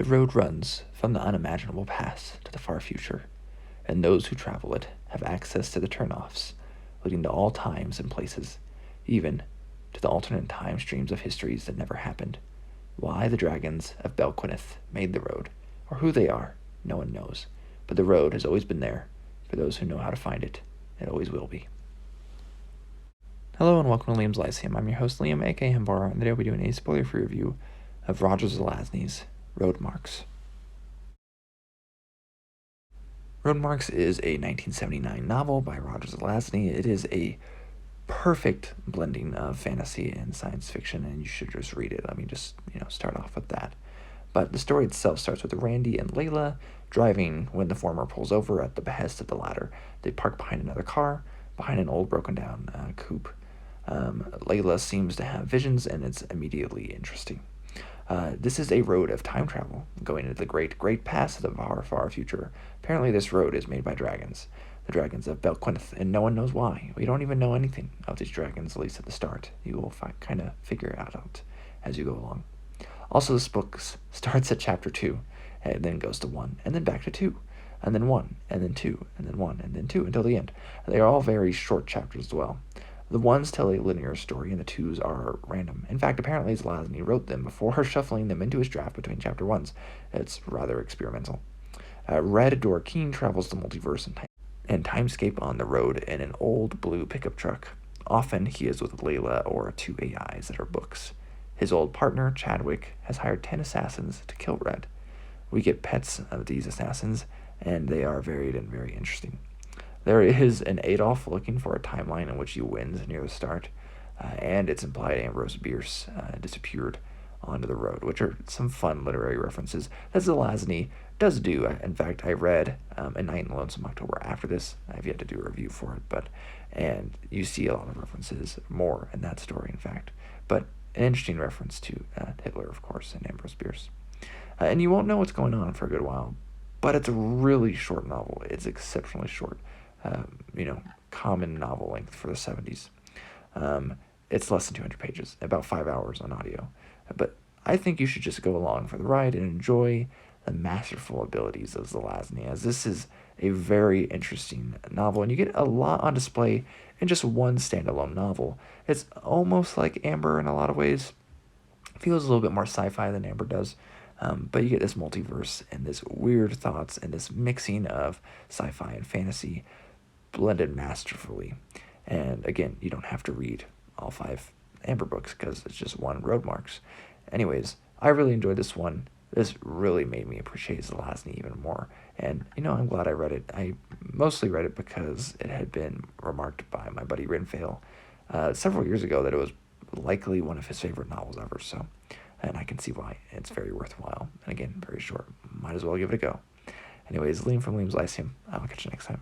The road runs from the unimaginable past to the far future, and those who travel it have access to the turnoffs, leading to all times and places, even to the alternate time streams of histories that never happened. Why the dragons of Belquineth made the road, or who they are, no one knows, but the road has always been there for those who know how to find it. It always will be. Hello and welcome to Liam's Lyceum. I'm your host Liam, aka Hambara, and today we'll be doing a spoiler-free review of Roger Zelazny's Roadmarks. Roadmarks is a 1979 novel by Roger Zelazny. It is a perfect blending of fantasy and science fiction, and you should just read it. Let me just, start off with that. But the story itself starts with Randy and Layla driving when the former pulls over at the behest of the latter. They park behind another car, behind an old broken down coupe. Layla seems to have visions, and it's immediately interesting. This is a road of time travel, going into the great, great past of the far, far future. Apparently this road is made by dragons, the dragons of Belquineth, and no one knows why. We don't even know anything of these dragons, at least at the start. You will kind of figure it out as you go along. Also, this book starts at chapter 2, and then goes to 1, and then back to 2, and then 1, and then 2, and then 1, and then 2, until the end. They are all very short chapters as well. The 1s tell a linear story, and the 2s are random. In fact, apparently Zelazny wrote them before shuffling them into his draft between chapter 1s. It's rather experimental. Red Dorkeen travels the multiverse and timescape on the road in an old blue pickup truck. Often he is with Layla or 2 AIs that are books. His old partner, Chadwick, has hired 10 assassins to kill Red. We get pets of these assassins, and they are varied and very interesting. There is an Adolf looking for a timeline in which he wins near the start, and it's implied Ambrose Bierce disappeared onto the road, which are some fun literary references that Zelazny does do. In fact, I read A Night in Lonesome October after this. I've yet to do a review for it, and you see a lot of references more in that story, in fact. But an interesting reference to Hitler, of course, and Ambrose Bierce. And you won't know what's going on for a good while, but it's a really short novel. It's exceptionally short. Common novel length for the 70s. It's less than 200 pages, about 5 hours on audio. But I think you should just go along for the ride and enjoy the masterful abilities of Zelazny, as this is a very interesting novel, and you get a lot on display in just one standalone novel. It's almost like Amber in a lot of ways. It feels a little bit more sci-fi than Amber does. But you get this multiverse and this weird thoughts and this mixing of sci-fi and fantasy blended masterfully. And again, you don't have to read all 5 Amber books because it's just one Roadmarks. Anyways, I really enjoyed this one. This really made me appreciate Zelazny even more. And, I'm glad I read it. I mostly read it because it had been remarked by my buddy Rinfail several years ago that it was likely one of his favorite novels ever. And I can see why. It's very worthwhile. And again, very short. Might as well give it a go. Anyways, Liam from Liam's Lyceum. I'll catch you next time.